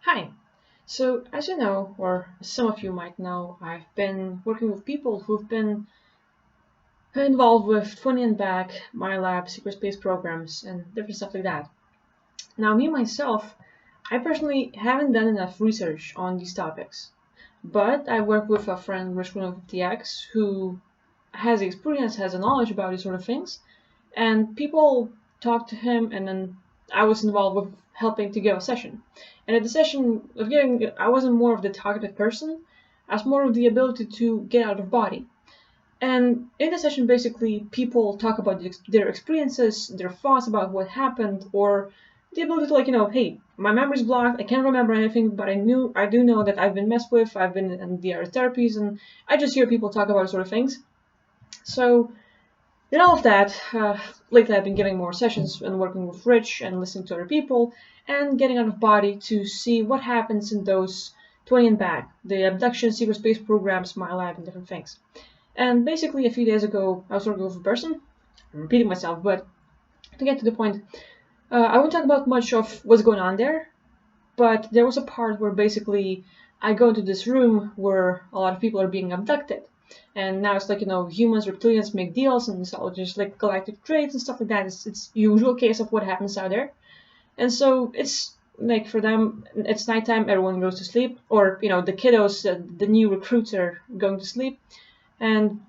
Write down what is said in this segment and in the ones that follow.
Hi. So, as you know, or some of you might know, I've been working with people who've been involved with 20 and back, MILAB, secret space programs, and different stuff like that. Now, me myself, I personally haven't done enough research on these topics, but I work with a friend, Rich50X, who has the experience, has the knowledge about these sort of things, and people talked to him, and then I was involved with helping to give a session. And at the session of giving, I wasn't more of the talkative person, I was more of the ability to get out of body. And in the session, basically, people talk about their experiences, their thoughts about what happened, or the ability to, hey, my memory's blocked, I can't remember anything, but I do know that I've been messed with, I've been in the other therapies, and I just hear people talk about sort of things. So in all of that, lately I've been giving more sessions and working with Rich and listening to other people and getting out of body to see what happens in those 20 and back, the abduction, secret space programs, MILAB, and different things. And basically, a few days ago, I was working with a person. I'm repeating myself, but to get to the point, I won't talk about much of what's going on there, but there was a part where basically I go into this room where a lot of people are being abducted. And now it's like, humans, reptilians make deals, and it's all just like galactic trades and stuff like that. It's usual case of what happens out there. And so it's like for them, it's nighttime, everyone goes to sleep, or, the kiddos, the new recruits are going to sleep. And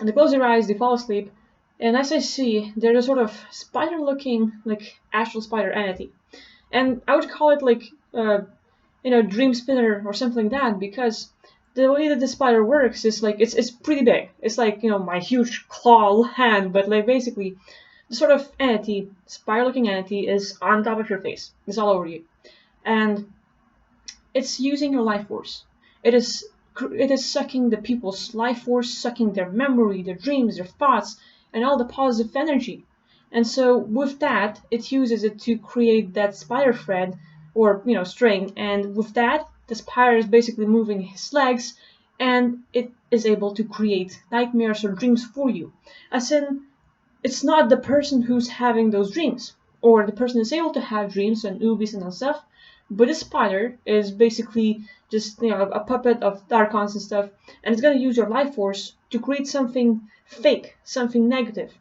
they close their eyes, they fall asleep, and as I see, there's a sort of spider-looking, like astral spider entity. And I would call it like, dream spinner or something like that, because the way that the spider works is like it's pretty big. It's like my huge claw hand, but like basically, the sort of entity, spider-looking entity, is on top of your face. It's all over you, and it's using your life force. It is sucking the people's life force, sucking their memory, their dreams, their thoughts, and all the positive energy. And so with that, it uses it to create that spider thread or string. And with that, the spider is basically moving his legs, and it is able to create nightmares or dreams for you. As in, it's not the person who's having those dreams, or the person is able to have dreams and ubis and stuff, but the spider is basically just a puppet of Darkons and stuff, and it's gonna use your life force to create something fake, something negative,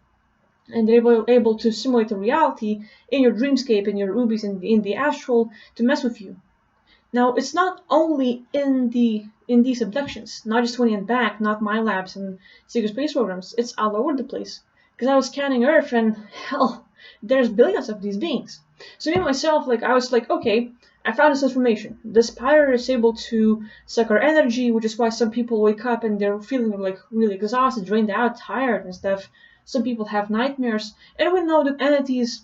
and they're able to simulate a reality in your dreamscape, in your ubis, in the astral, to mess with you. Now, it's not only in these abductions, not just 20 and back, not MILABs and secret space programs. It's all over the place. Because I was scanning Earth, and hell, there's billions of these beings. So me myself, I was like, okay, I found this information. The spider is able to suck our energy, which is why some people wake up and they're feeling like really exhausted, drained out, tired and stuff. Some people have nightmares, and we know that entities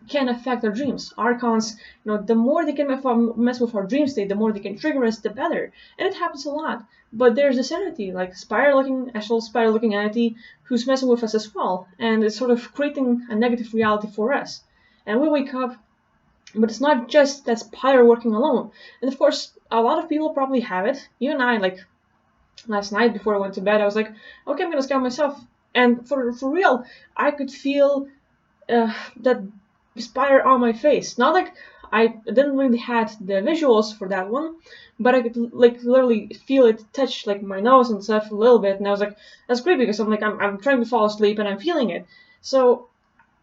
can affect our dreams. Archons, the more they can mess with our dream state, the more they can trigger us, the better. And it happens a lot. But there's this entity, like actual spider-looking entity, who's messing with us as well, and it's sort of creating a negative reality for us. And we wake up, but it's not just that spider working alone. And of course, a lot of people probably have it. Even I, last night before I went to bed, I was like, okay, I'm gonna scout myself. And for real, I could feel that spider on my face. Not like I didn't really had the visuals for that one, but I could literally feel it touch my nose and stuff a little bit, and I was like, that's great because I'm trying to fall asleep and I'm feeling it. So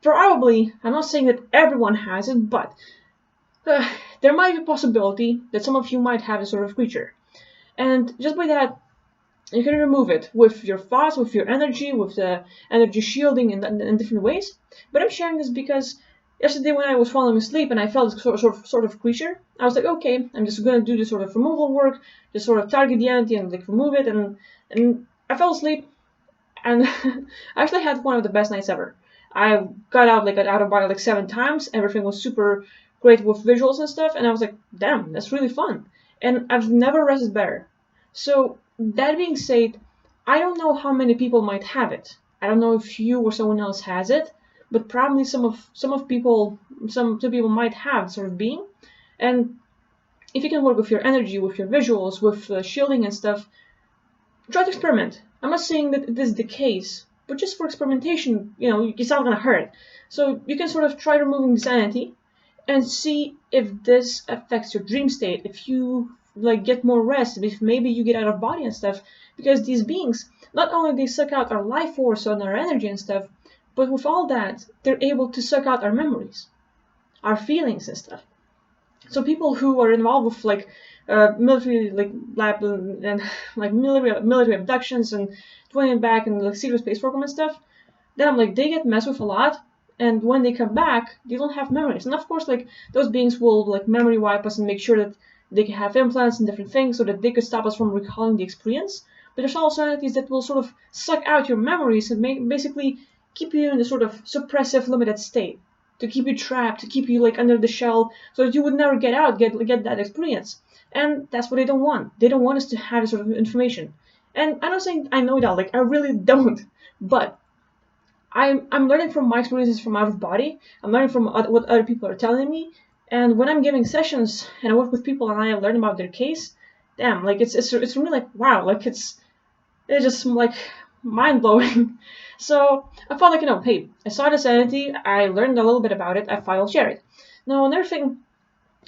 probably, I'm not saying that everyone has it, but there might be a possibility that some of you might have this sort of creature. And just by that, you can remove it with your thoughts, with your energy, with the energy shielding in different ways. But I'm sharing this because yesterday when I was falling asleep and I felt this sort of creature, I was like, okay, I'm just going to do this sort of removal work, just sort of target the entity and remove it. And I fell asleep, and I actually had one of the best nights ever. I got out of body 7 times. Everything was super great with visuals and stuff, and I was like, damn, that's really fun. And I've never rested better. So that being said, I don't know how many people might have it. I don't know if you or someone else has it, but probably some people might have sort of being. And if you can work with your energy, with your visuals, with shielding and stuff, try to experiment. I'm not saying that it is the case, but just for experimentation, it's not gonna hurt. So you can sort of try removing this entity, and see if this affects your dream state, if you like get more rest, if maybe you get out of body and stuff. Because these beings, not only they suck out our life force and our energy and stuff, but with all that, they're able to suck out our memories, our feelings and stuff. So people who are involved with like military like lab and like military abductions and 20 back and like secret space program and stuff, then like they get messed with a lot, and when they come back they don't have memories. And of course like those beings will like memory wipe us and make sure that they can have implants and different things so that they could stop us from recalling the experience. But there's also entities that will sort of suck out your memories and basically keep you in a sort of suppressive limited state, to keep you trapped, to keep you like under the shell, so that you would never get out, get that experience. And that's what they don't want. They don't want us to have this sort of information. And I'm not saying I know that, like I really don't, but I'm learning from my experiences from out of body. I'm learning from what other people are telling me. And when I'm giving sessions and I work with people and I learn about their case, damn, like it's really like wow, like it's just like mind blowing. So I felt like, hey, I saw this entity, I learned a little bit about it, I thought I'll share it. Now another thing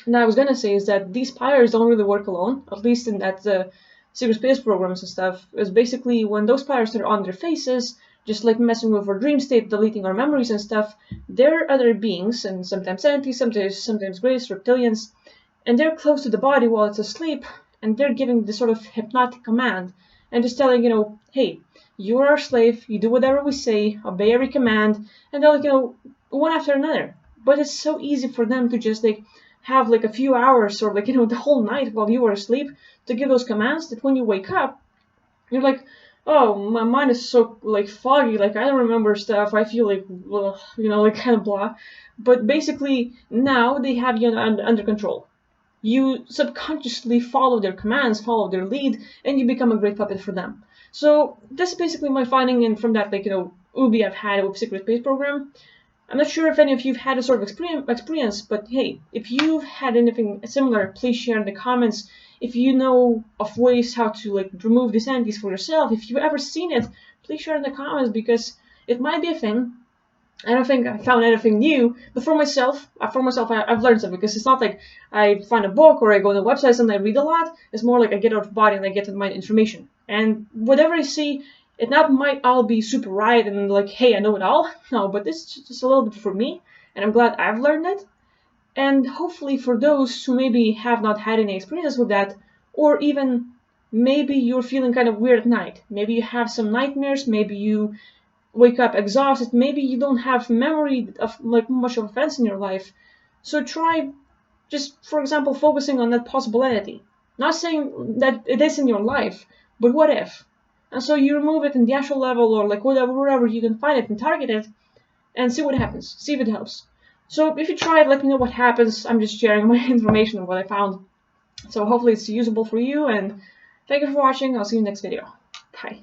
that I was gonna say is that these pyres don't really work alone, at least in that secret space programs and stuff. Is basically when those pyres are on their faces, just like messing with our dream state, deleting our memories and stuff, there are other beings, and sometimes entities, sometimes grays, reptilians, and they're close to the body while it's asleep, and they're giving this sort of hypnotic command, and just telling, hey, you're our slave, you do whatever we say, obey every command, and they're like, one after another. But it's so easy for them to just like have like a few hours or like, the whole night while you are asleep to give those commands that when you wake up, you're like, oh, my mind is so like foggy, like I don't remember stuff, I feel like, like kind of blah. But basically now they have you under control. You subconsciously follow their commands, follow their lead, and you become a great puppet for them. So this is basically my finding in from that Ubi I've had with Secret Space Program. I'm not sure if any of you've had a sort of experience, but hey, if you've had anything similar, please share in the comments. If you know of ways how to like remove these entities for yourself, if you've ever seen it, please share in the comments, because it might be a thing. I don't think I found anything new, but for myself, I've learned something, because it's not like I find a book or I go on a website and I read a lot. It's more like I get out of body and I get my information. And whatever I see, it not might all be super right and like, hey, I know it all. No, but this is just a little bit for me, and I'm glad I've learned it. And hopefully for those who maybe have not had any experience with that, or even maybe you're feeling kind of weird at night. Maybe you have some nightmares, maybe you wake up exhausted, maybe you don't have memory of like much of events in your life. So try just, for example, focusing on that possible entity. Not saying that it is in your life, but what if? And so you remove it in the actual level, or like wherever you can find it and target it, and see what happens. See if it helps. So if you try it, let me know what happens. I'm just sharing my information of what I found. So hopefully it's usable for you, and thank you for watching. I'll see you in the next video. Bye.